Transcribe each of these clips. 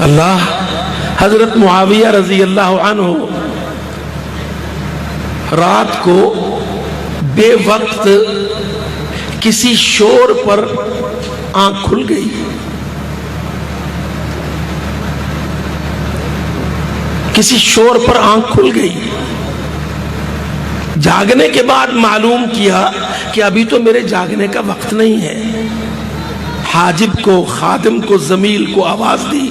اللہ حضرت معاویہ رضی اللہ عنہ رات کو بے وقت کسی شور پر آنکھ کھل گئی. کسی شور پر آنکھ کھل گئی. جاگنے کے بعد معلوم کیا کہ ابھی تو میرے جاگنے کا وقت نہیں ہے. حاجب کو، خادم کو، زمیل کو آواز دی.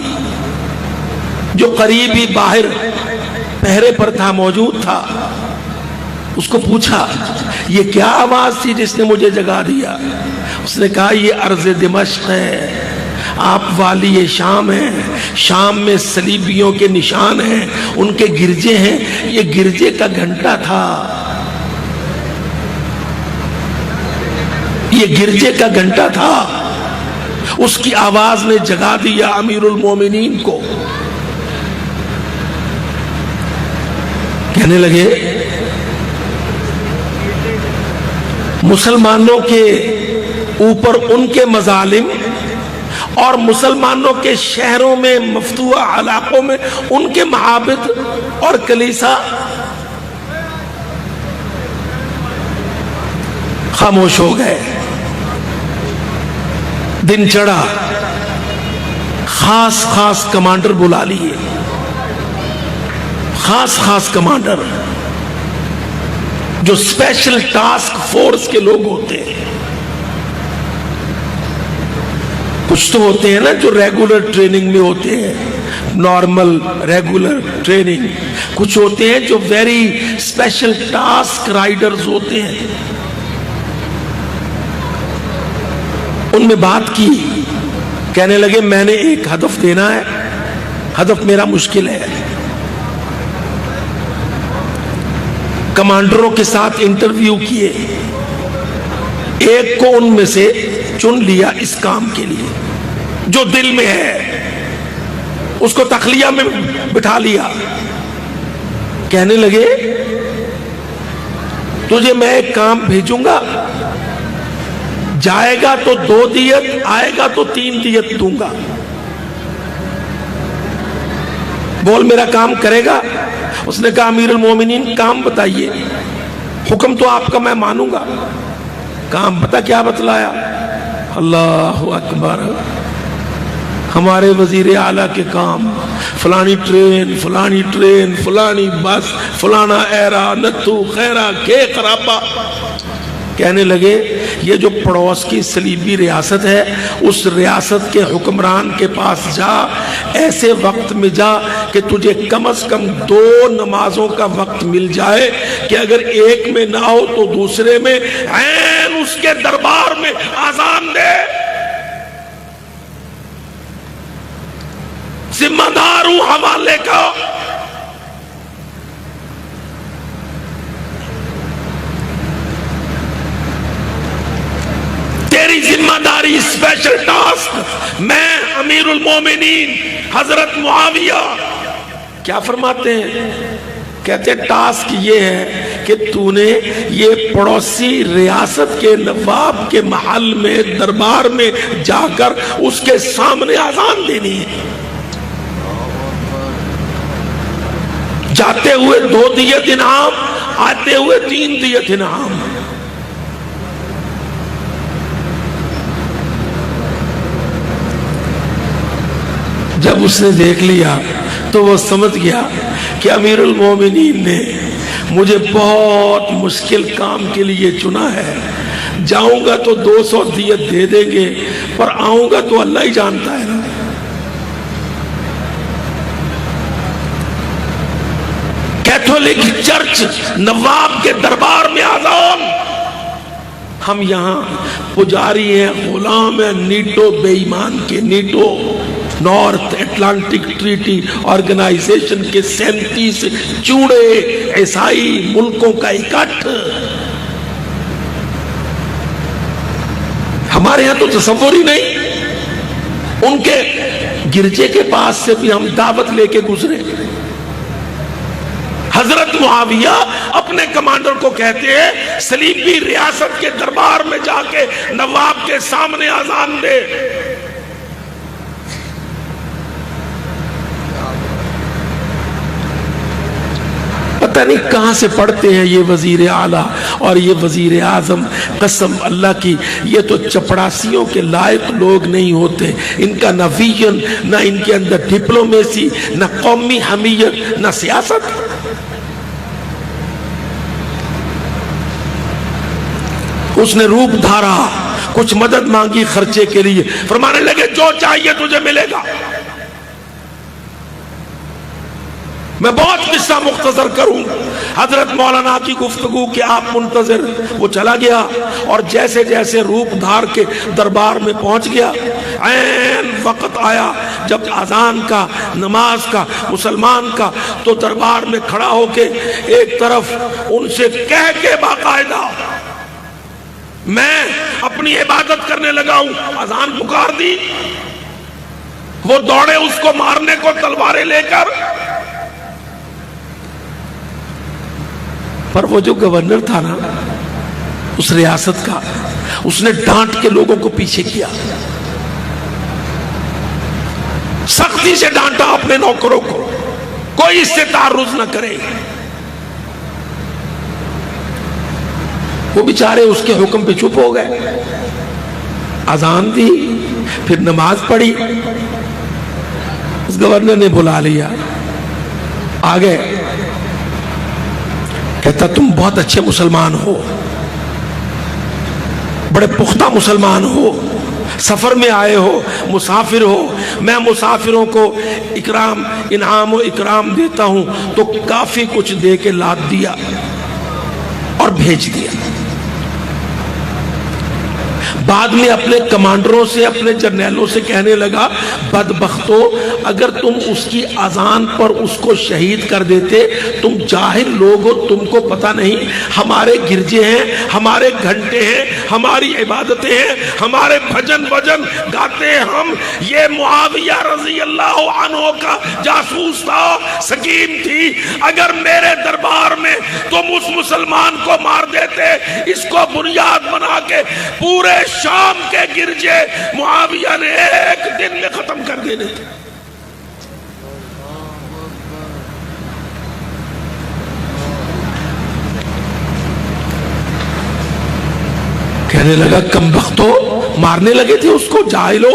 جو قریب ہی باہر پہرے پر تھا، موجود تھا، اس کو پوچھا یہ کیا آواز تھی جس نے مجھے جگا دیا؟ اس نے کہا یہ ارض دمشق ہے، آپ والی شام ہیں، شام میں صلیبیوں کے نشان ہیں، ان کے گرجے ہیں، یہ گرجے کا گھنٹہ تھا، یہ گرجے کا گھنٹہ تھا. اس کی آواز نے جگا دیا امیر المومنین کو. کہنے لگے مسلمانوں کے اوپر ان کے مظالم اور مسلمانوں کے شہروں میں مفتوح علاقوں میں ان کے معابد اور کلیسا خاموش ہو گئے. دن چڑھا، خاص خاص کمانڈر بلا لیے، خاص خاص کمانڈر جو اسپیشل ٹاسک فورس کے لوگ ہوتے ہیں. کچھ تو ہوتے ہیں نا جو ریگولر ٹریننگ میں ہوتے ہیں، نارمل ریگولر ٹریننگ. کچھ ہوتے ہیں جو ویری اسپیشل ٹاسک رائڈرز ہوتے ہیں. ان میں بات کی، کہنے لگے میں نے ایک ہدف دینا ہے، ہدف میرا مشکل ہے. کمانڈروں کے ساتھ انٹرویو کیے، ایک کو ان میں سے چن لیا اس کام کے لیے جو دل میں ہے، اس کو تخلیہ میں بٹھا لیا. کہنے لگے تجھے میں ایک کام بھیجوں گا، جائے گا تو 2 دیت، آئے گا تو 3 دیت دوں گا. بول میرا کام کرے گا؟ اس نے کہا امیر المومنین کام بتائیے، حکم تو آپ کا میں مانوں گا. کام بتا کیا بتلایا؟ اللہ اکبر، ہمارے وزیر اعلیٰ کے کام، فلانی ٹرین، فلانی ٹرین، فلانی بس، فلانا ایرا، نتھو خیرہ کے خراپا. کہنے لگے یہ جو پڑوس کی صلیبی ریاست ہے، اس ریاست کے حکمران کے پاس جا، ایسے وقت میں جا کہ تجھے کم از کم 2 نمازوں کا وقت مل جائے کہ اگر ایک میں نہ ہو تو دوسرے میں عین اس کے دربار میں آذان دے. ذمہ دار ہوں حوالے کا. تیری ذمہ داری اسپیشل ٹاسک. میں امیر المومنین حضرت معاویہ کیا فرماتے ہیں؟ کہتے ہیں ٹاسک یہ ہے کہ تو نے یہ پڑوسی ریاست کے نواب کے محل میں، دربار میں جا کر اس کے سامنے آذان دینی ہے. جاتے ہوئے 2 دیت انعام، آتے ہوئے 3 دیت انعام. جب اس نے دیکھ لیا تو وہ سمجھ گیا کہ امیر المومنین نے مجھے بہت مشکل کام کے لیے چنا ہے. جاؤں گا تو 200 دیت دے دیں گے، پر آؤں گا تو اللہ ہی جانتا ہے نا. کیتھولک چرچ نواب کے دربار میں آذان. ہم یہاں پجاری ہیں، غلام ہیں نیٹو بے ایمان کے. NATO North Atlantic Treaty Organization کے 37 چوڑے عیسائی ملکوں کا اکٹھ. ہمارے یہاں تو تصور ہی نہیں. ان کے گرجے کے پاس سے بھی ہم دعوت لے کے گزرے. حضرت معاویہ اپنے کمانڈر کو کہتے ہیں صلیبی ریاست کے دربار میں جا کے نواب کے سامنے آذان دے. پتہ نہیں کہاں سے پڑھتے ہیں یہ وزیر اعلیٰ اور یہ وزیر اعظم، قسم اللہ کی یہ تو چپڑاسیوں کے لائق لوگ نہیں ہوتے. ان کا نہ ویژن، نہ ان کے اندر ڈپلومیسی، نہ قومی حمیت، نہ سیاست. اس نے روپ دھارا، کچھ مدد مانگی خرچے کے لیے، فرمانے لگے جو چاہیے تجھے ملے گا. میں بہت قصہ مختصر کروں، حضرت مولانا کی گفتگو کہ آپ منتظر. وہ چلا گیا اور جیسے جیسے روپ دھار کے دربار میں پہنچ گیا، عین وقت آیا جب اذان کا، نماز کا، مسلمان کا، تو دربار میں کھڑا ہو کے ایک طرف ان سے کہہ کے باقاعدہ میں اپنی عبادت کرنے لگا ہوں، اذان پکار دی. وہ دوڑے اس کو مارنے کو تلواریں لے کر، پر وہ جو گورنر تھا نا اس ریاست کا، اس نے ڈانٹ کے لوگوں کو پیچھے کیا، سختی سے ڈانٹا اپنے نوکروں کو، کوئی اس سے تعرض نہ کرے. وہ بیچارے اس کے حکم پہ چپ ہو گئے. اذان دی، پھر نماز پڑھی. اس گورنر نے بلا لیا، آ گئے. کہتا تم بہت اچھے مسلمان ہو، بڑے پختہ مسلمان ہو، سفر میں آئے ہو، مسافر ہو. میں مسافروں کو انعام و اکرام دیتا ہوں، تو کافی کچھ دے کے لاد دیا اور بھیج دیا. بعد میں اپنے کمانڈروں سے، اپنے جرنیلوں سے کہنے لگا بدبختو، اگر تم اس کی اذان پر اس کو شہید کر دیتے، تم جاہل لوگ ہو، تم کو پتہ نہیں ہمارے گرجے ہیں، ہمارے گھنٹے ہیں، ہماری عبادتیں ہیں، ہمارے بھجن گاتے ہیں ہم. یہ معاویہ رضی اللہ عنہ کا جاسوس تھا، سکیم تھی. اگر میرے دربار میں تم اس مسلمان کو مار دیتے، اس کو بنیاد بنا کے پورے شام کے گرجے معاویہ نے ایک دن میں ختم کر دینے تھے. کہنے لگا کم بختو، مارنے لگے تھے اس کو، جاہلو،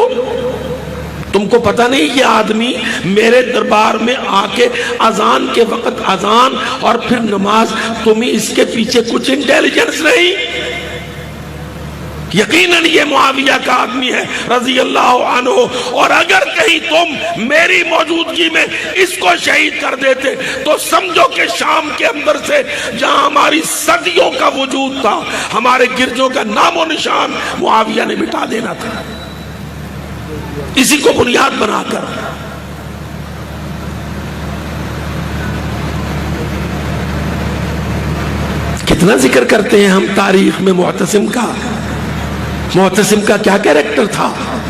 تم کو پتہ نہیں یہ آدمی میرے دربار میں آ کے اذان کے وقت اذان اور پھر نماز، تمہیں اس کے پیچھے کچھ انٹیلیجنس نہیں؟ یقیناً یہ معاویہ کا آدمی ہے رضی اللہ عنہ، اور اگر کہیں تم میری موجودگی میں اس کو شہید کر دیتے تو سمجھو کہ شام کے اندر سے جہاں ہماری صدیوں کا وجود تھا، ہمارے گرجوں کا نام و نشان معاویہ نے مٹا دینا تھا، اسی کو بنیاد بنا کر. کتنا ذکر کرتے ہیں ہم تاریخ میں معتصم کا. معتصم کا کیا کیریکٹر تھا؟